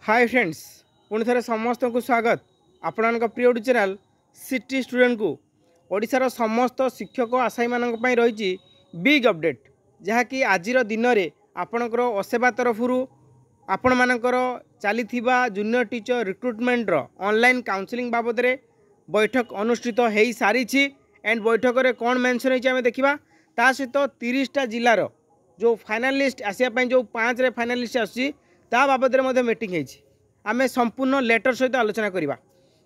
Hi friends पुणी थे समस्त को स्वागत आपण प्रिय यूट्यूब चैनल सिटी स्टूडेंट को ओडिशार समस्त शिक्षक आशायी मान रही बिग अपडेट जहाँकि आज दिन में आपणकर असेवा तरफ आपण मानकर चली junior teacher recruitment online counselling बाबद में बैठक अनुष्ठित हो सारी एंड बैठक में कौन मेंशन होमें देखा ता सहित 30टा जिलार जो फाइनालिस्ट आसापी जो 5 फाइनालिस्ट आसा बाबद में मीटिंग आम संपूर्ण लेटर सहित आलोचना करवा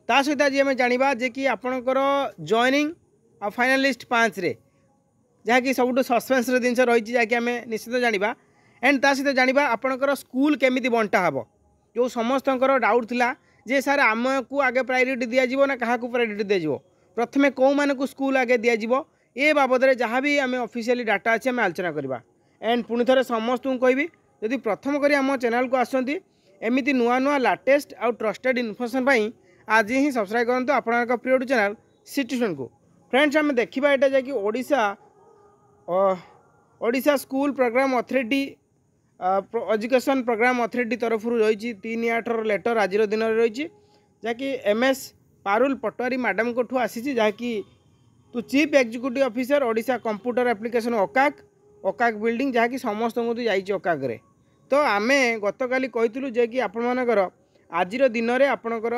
ता सहित आज आम जाना जे कि आपणकर जॉइनिंग आ फाइनालिस्ट 5 रे जहाँकि सबुठ सस्पेन्स जिन रही जहाँकि आम निश्चित जाना एंड ता सहित जाना आपणकर स्कूल केमी बंटा हे जो समस्त डाउट थिला जे सर आम को आगे प्रायोरिटी दिज्व ना क्या प्रायोरिटी दिज्व प्रथमे कौ मानक स्कूल आगे दिज्व ए बाबद में जहाँ भी आम ऑफिशियली डाटा अच्छे आम आलोचना करवा एंड पुणी थे समस्त को कहबी जदि प्रथम करी आम चैनल को आसती एमती नुआ नुआ लाटेस्ट आउ ट्रस्टेड इनफर्मेशन आज ही सब्सक्राइब करूँ आपंक प्रिय चैनल सिटी स्टूडेंट को फ्रेंड्स आम देखा यहाँ जैकि Odisha school programme authority education programme authority तरफ रही 3/8 लेटर आज दिन रही जहाँकि MS पारुल पटवारी मैडम को आसी जहाँकि to chief executive officer Odisha computer application ओकाक बिल्डिंग जहाँकि समस्त को जाइए ओकाक तो आम गत काली कही जे कि आपर आज दिन में आपणकर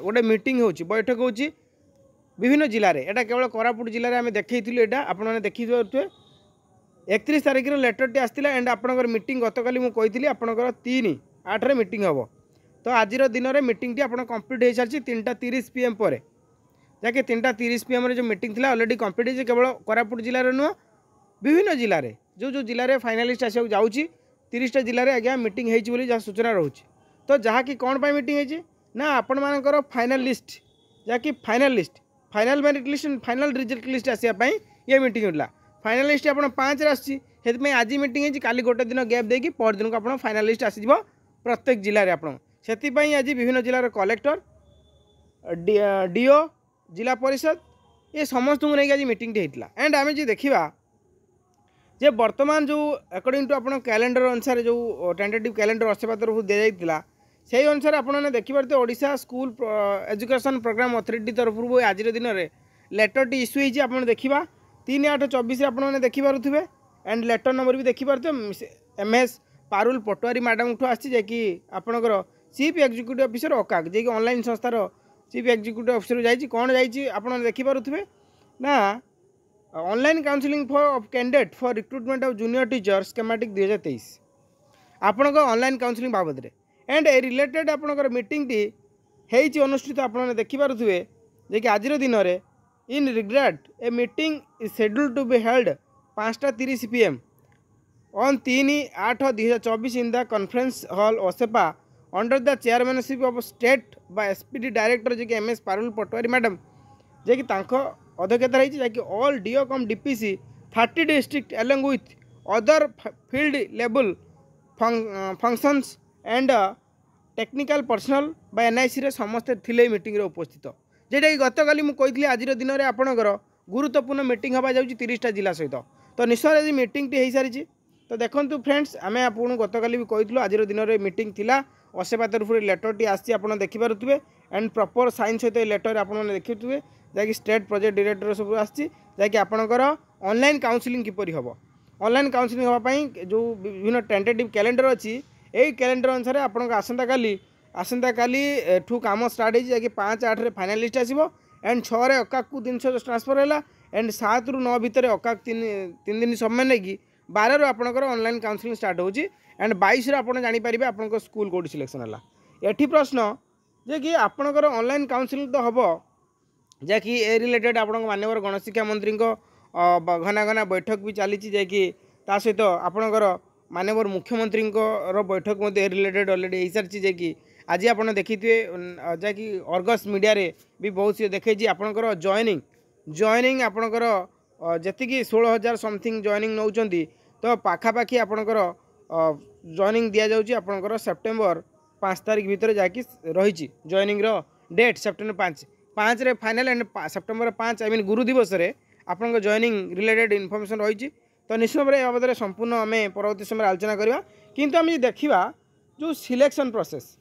गोटे मीटिंग हो बैठक हो विभिन्न जिले में यहाँ केवल कोरापुट जिले में आम देखी आपने देखी पारे 31 तारिख लेटर टी आसाला एंड आपणकर मीटिंग गत काली मुझे आपणकर 3/8 मीटिंग हम तो आज दिन में मीटिंग टी आप कंप्लीट हो सारी 3:30 PM पर जहाँकि 3:30 PM जो मीटिंग थी ऑलरेडी कंप्लीट हो केवल कोरापुट जिले नुह विभिन्न जिले में जो जिले में फाइनालिस्ट आसा जाऊँगी 30टा जिले में आज्ञा मीटिंग होती जहाँ सूचना रोचे तो जहाँकि कौन पर मीटिंग होती ना आपण मानकर फाइनल लिस्ट जहाँकि final list final merit list final result list आसापी ये मीटिंग होता फाइनल लिस्ट आप 5 आसी आज मीटिंग होती काली गोटे दिन गैप देकी पर दिन को आप फाइनल लिस्ट आसीज प्रत्येक जिले में आपई आज विभिन्न जिलार कलेक्टर DO जिला परिषद ये समस्त को लेकिन आज मीटिंग होता एंड आम जो देखा जे वर्तमान जो अकॉर्डिंग टू आप कैलेंडर अनुसार जो टेंटेटिव कैलेंडर असेवा तरफ दी जाता से अनुसार आपने देखिए Odisha school education programme authority तरफ आज दिन में लेटर टी इश्यू होती आप देखा 3/8/24 आपने देखिपे एंड लेटर नंबर भी देखिपे MS पारुल पटवारी मैडम को आसी कि आपणकर चीफ एग्जीक्यूटिव ऑफिसर ओकाक जे ऑनलाइन संस्थार चीफ एग्जीक्यूटिव ऑफिसर जाइए कौन जाइए आपने देखिपे ना online counselling for candidate for recruitment of junior teacher schematic 2023 आपणकर ऑनलाइन काउंसलिंग बाबद एंड ए रिलेटेड आपणकर मीटिंग टी होती अनुष्ठित आपने देखिपे जे कि आज दिन में in regard a meeting is scheduled to be held 5:30 PM on 3/8/2024 in the conference hall OSEPA under the chairmanship of state by SPD director जे कि MS पारुल पटवारी मैडम जे कि अध्यक्षता रही जैकि all DO cum DPC 30 district along with other field level functions and technical personnel by NIC रे समस्त थिले मीटिंग रे उपस्थित जेटा कि गत काली मुझे आज दिन में आपणकर गुरुत्वपूर्ण मीटिंग हवा जाऊँगी 30टा जिला सहित तो निश्चय आज मीटिंग टी हो सारी तो देखो फ्रेंड्स आम आपको गत काली भी कहूँ आज दिन में मीटिंग थिला असेवा तरफ लेटर टी आसी आप देखिपे एंड प्रॉपर साइन सहित लेटर आपने देखिए जैकि स्टेट प्रोजेक्ट डायरेक्टर सब आसी आपणकर ऑनलाइन काउंसलिंग किपरि हम ऑनलाइन काउंसलिंग हाँपाई जो विभिन्न टेंटेटिव कैलेंडर अच्छी यही कैलेंडर अनुसार आपन आसंता काली ठू काम स्टार्ट हो 5/8 फाइनालिस्ट आसो एंड 6 ओकाक को जिन ट्रांसफर है एंड 7 ରୁ 9 भितर ओकाक 3 दिन समय नहीं 12 ରୁ आपणकर ऑनलाइन काउंसलिंग स्टार्ट होची एंड 22 ରୁ आपन जानि परिबे आपन स्कूल कोड सिलेक्शन है एठी प्रश्न जे कि आपणकर ऑनलाइन काउंसलिंग तो हम जैकि ए रिलेटेड आपण माननीय गणशिक्षा मंत्री घना घना बैठक भी चली जैकि सहित आपणकर माननीय मुख्यमंत्री बैठक रिलेटेड ऑलरेडी हो सारी जैकि आज आप देखिए जैकि अर्गस मीडिया रे भी बहुत सी देखी आपणकर जॉइनिंग आपणकर जी 16,000 समथिंग जॉइनिंग नौ तो पाखापाखि आपणकर जॉइनिंग दि जाऊँगी आपणकर सेप्टेम्बर 5 तारिख भितर जहाँकि रही जॉइनिंग डेट सेप्टेम्बर 5 रे final and September 5 I mean गुरु दिवस रे आपन जॉइनिंग रिलेटेड इनफॉरमेशन रही तो निश्चित भाव बाबद संपूर्ण आम परवर्ती समय आलोचना करवा किंतु आम देखा जो सिलेक्शन प्रोसेस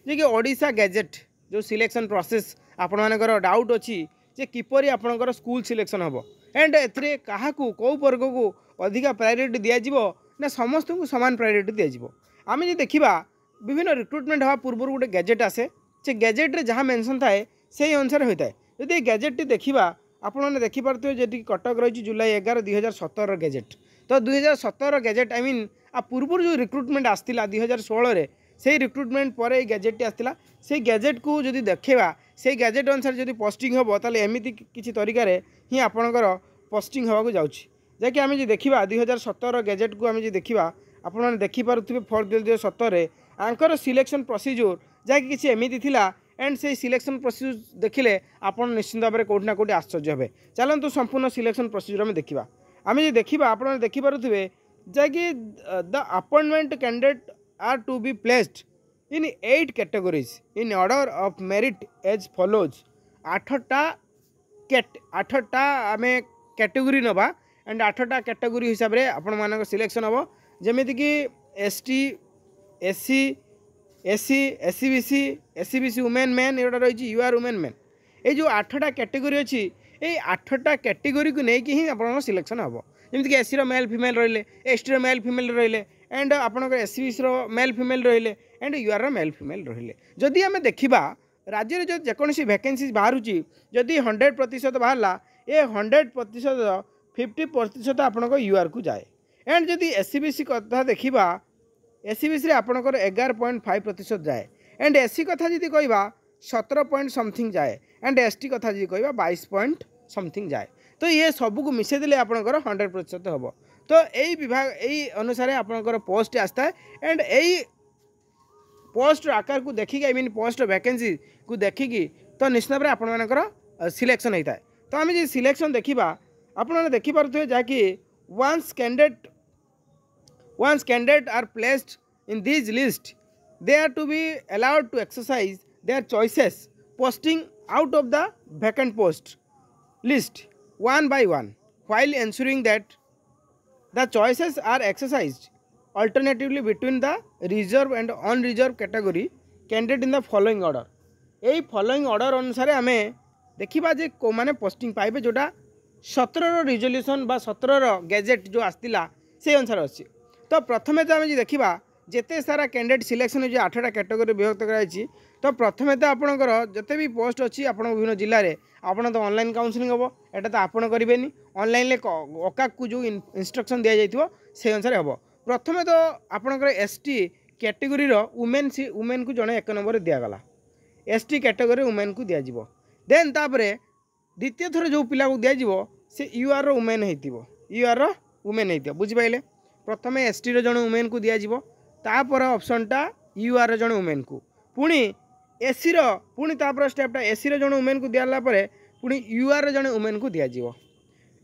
जे कि ओडिशा गैजेट जो सिलेक्शन प्रोसेस आपण मानकर डाउट अच्छी जे किपरि आपणकर स्कूल सिलेक्शन हम एंड ए क्या कौ वर्ग को अधिका प्रायोरिटी दिज्व ना समस्त को सामान प्रायोरिटी दिज्व आम जो देखा विभिन्न रिक्रुटमेंट हवा पूर्व गोटे गैजेट आसे से गैजेट्रे जहाँ मेंशन थाए से अनुसार होता है जदि गैजेट देखा आपने देखिपे जी कटक रही जुलाई 11 2017 गैजेट तो 2017 गैजेट आई मीन आ पूर्व जो रिक्रुटमेंट आसला 2016 से रिक्रुटमेंट पर गैजेट आसला से गैजेट को जदि देखा से गैजेट अनुसार जब पोस्टिंग हम ताले एमती किसी तरीके ही आपणकर पोस्टिंग होगा जाकि आम देखा 2017 गैजेट को आम देखा आपने देखिपे फर 2017 आंकर सिलेक्शन प्रोसीजर जहाँकि किसी एमती थिला एंड से सिलेक्शन प्रोसीजर देखिले आप निश्चित भाव में कौटि ना कौटि आश्चर्य हे चलतु संपूर्ण सिलेक्शन प्रोसीजर आम देखा आम जो देखा आप देखिपे जहाँकि the appointment candidate are to be placed in 8 categories in order of merit as follows 8टा आम कैटेगरी नवा एंड 8टा कैटेगरी हिसाब से आपण मान सिलेक्शन हम जमीक कि ST SC SC SC BC SC BC women man एटा रही यूआर वुमेन मैन ये जो 8टा कैटेगरी अच्छी ये 8टा कैटेगरी को लेकिन ही आप सिलेक्शन हम जमीक एससी मेल फिमेल रही एसटी मेल फिमेल रही एंड आपंकर एससी बीसी मेल फिमेल रही एंड यूआर मेल फिमेल रही जदि आम देखा राज्य में जो जेकोसी वैकेंसी बाहर जदि 100% बाहरला ये 100% 50% आपण यूआर को जाए एंड जदि एससी बीसी कथा देखा एससी बीसी आपंकर 11.5% जाए एंड एससी कथा जी कह 17 पॉइंट समथिंग जाए एंड एसटी कथा जी कह 22 पॉइंट समथिंग जाए तो ये सबको मिसे देले आपंकर 100% हम तो यही विभाग यही अनुसार आपंकर पोस्ट आसता है एंड यही पोस्ट आकार को देखिक आई मीन पोस्ट वैकेंसी को देखिकी तो निश्चित भाव में आपर सिलेक्शन होता है तो आम जो सिलेक्शन देखा आपने देखिपे जहाँकि once candidate are placed in this list they are to be allowed to exercise their choices posting out of the vacant post list one by one while ensuring that the choices are exercised alternatively between the reserve and unreserved category candidate in the following order यही following order अनुसार आम देखा जे को मैंने posting पाइबे जोटा 17 resolution बा 17 gadget जो आसला से अनुसार अच्छी तो प्रथमे तो आम देखा जिते सारा कैंडिडेट सिलेक्शन हो 8टा कैटेगरी विभक्त कराई तो प्रथमे तो आपणकर जिते भी पोस्ट अच्छी आप विभिन्न जिले में आपड़ तो ऑनलाइन काउंसलिंग हम एटा तो आपड़ करेंगे ऑनलाइन ओकाक को जो इंस्ट्रक्शन दि जाइए से अनुसार हम प्रथमे तो आपणकर एसटी कैटेगरी वुमेन को जड़े 1 नंबर दिगला एसटी कैटेगरी वुमेन को दिज्व देन तापर द्वितीय थर जो पिला को दिज्व से यूआर वुमेन यूआर वुमेन होती बुझिपारे प्रथमे एसटी जड़े वुमेन को दिज्व तापर ऑप्शनटा यूआर जड़े वुमेन को पुणी एसी पुणी तापर स्टेपटा एसी जड़े वुमेन को दिला पुणी यूआर जड़े वुमेन को दिज्व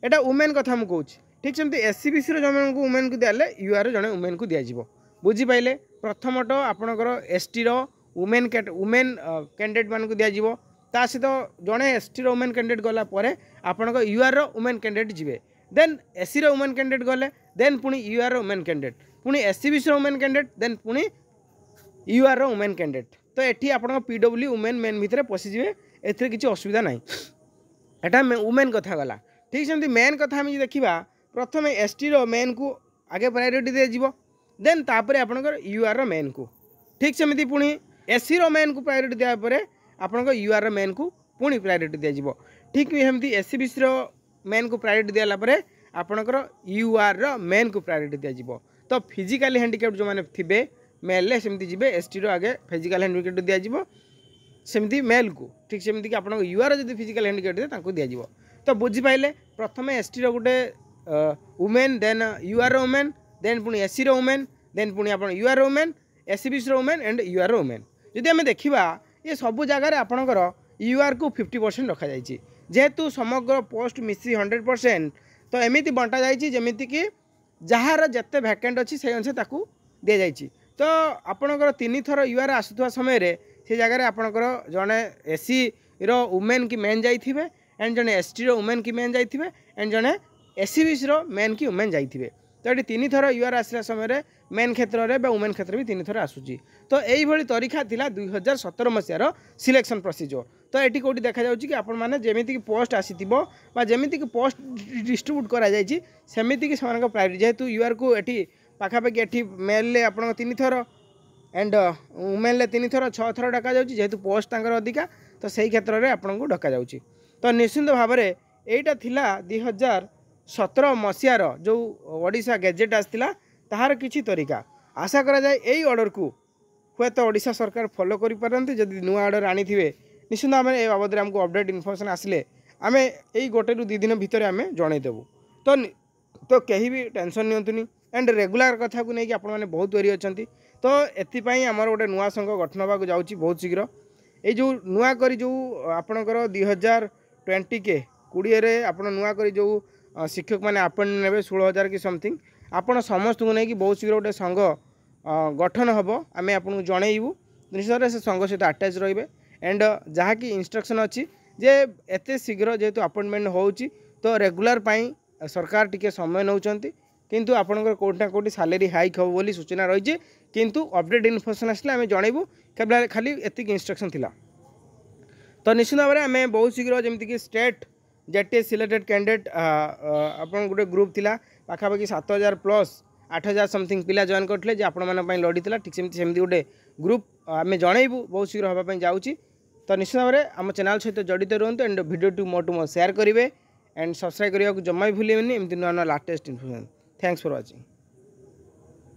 एटा वुमेन कथा मुझे कहूँ ठीक सेमती एससी बीसी जड़े वुमेन को दिले यूआर जड़े वुमेन को दिज्व बुझिपारे प्रथमट आपणकर एसटी वुमेन कैंडिडेट मान को दिज्व ता सहित जड़े एसटी वुमेन कैंडिडेट गलापर आपणकर यूआर वुमेन कैंडिडेट जी देन एससी वुमेन कैंडिडेट गले देन पुणी यूआर वुमेन कैंडिडेट पुणी SC BC women candidate then पुणी यूआर वुमेन कैंडिडेट तो ये आप पीडब्ल्यू वुमेन मेन भितर पशिजे एथि किसी असुविधा ना एटा वुमेन कथा गला ठीक सेमती मेन कथा आम देखा प्रथम एसटी मेन को आगे प्रायोरिटी दिज्व देन तापर आपणकर यूआर मेन को ठीक सेमती पुणी एससी मेन को प्रायोरिटी दियापर आपणकर यूआर मेन को पुणी प्रायोरिटी दिज्व ठीक सेमती एससी बीसी मेन को प्रायोरिटी दिलापर आपणकर यूआर मेन को प्रायोरिटी दिज्व तो फिजिकली हैंडिकैप्ड जो मैंने थे मेल सेमती जी एसटी आगे फिजिकल हैंडिकैप्ड दिज्व सेमती मेल को ठीक सेमती कि आप यूआर जब फिजिकल हैंडिकैप्ड दिज्व तो बुझिपारे प्रथम एसटी गोटे women then UR women then पुणी एससी वुमेन देन पुणी आप UR women SC BC women and UR women जदि आम देखा ये सबू जगार आपणकर यूआर को 50% रखा जाइए जेहेतु समग्र पोस्ट मिसी 100% तो एमती बंटा जाइए जमीती कि जार जिते भैकेंट अच्छी से अनुसार दि जाइए तो आपणकर 3 थर यूआर आसुवा समय से जगह आपणकर जड़े एससी वुमेन की मेन जाइए एंड जड़े एसटी वुमेन की मेन जाइए एंड जड़े एससी बीसी मेन की वुमेन जाइए तो ये 3 थर यूआर आसला समय मेन क्षेत्र में वुमेन क्षेत्र भी 3 थर आसूची। तो यही तरीका थिला 2017 मसीहार सिलेक्शन प्रोसीजर। तो ये कौटी देखा जाउची कि आपण माने जेमिति पोस्ट आसीथिबो बा जेमिति पोस्ट डिस्ट्रीब्यूट करा जायछि सेमिति कि समान प्रायोरिटी जेहेतु यूआर को एठी पाखापाखि एठी मेल आप 3 थर एंड वुमेन 3 थर 6 थर डका जाउची जेहेतु पोस्ट तांकर अधिका। तो सही क्षेत्र में आपन को डका जाउची। तो निश्चिंत भाव में यहीटा थिला 2017 मसीहार जो ओडिशा गैजेट आसला ताहार किछि तरीका। आशा करा जाए यही ऑर्डर को हुए तो ओडिशा सरकार फॉलो करि परंते। जदि नुआ ऑर्डर आनी थिबे निश्चित भाव में ए बाबद हमको अपडेट इनफॉरमेशन आसिले आमे एई गोटे रु 2 दिन भितर आमे जणै देबु। तो कहीं भी टेंशन नियंतुनी एंड रेगुलर कथा को नहीं कि आपण माने बहुत वेरी अछंती। तो एथिपाई आमर गोटे नुआ संघ गठन होगा जाउची बहुत शीघ्र। ये जो नुआ करी जो आपणकर 2020 के 20 रे आपण नुआ करी जो शिक्षक मैंने आपण ने 16,000 कि समथिंग आपण समस्त को नहीं कि बहुत शीघ्र गोटे संघ गठन हम आम आपको जनइबू। निश्चित से संघ सहित आटाच रे एंड जहाँ कि इंस्ट्रक्शन अच्छी जे एते शीघ्र जेहेतु अपॉइंटमेंट होउची तो रेगुलर पाई सरकार टिके समय नौचंती किंतु आपणकर कोटी ना कोटी सैलरी हाइक हो बोली सूचना रही किंतु अपडेट इनफॉरमेशन आसले आम जनइबू खाली एतिक इंस्ट्रक्शन थिला। तो निश्चित भाव में आम बहुत शीघ्र जमीक स्टेट जेटीएस सिलेक्टेड कैंडिडेट आप गोटे ग्रुप थिला पाखापाखि 7,000 प्लस 8,000 समथिंग पिला जॉइन करते आपण लड़ी ठीक सेमती गोटे ग्रुप आम जनइबू बहुत शीघ्र हाँपाई जाऊँगी। तो निश्चित भाव में आम चैनल सहित जड़ित रुहतु and video to more share करेंगे एंड सब्सक्राइब करने को जमा भी भूलें एमती नुआ नुआ latest information. Thanks for watching.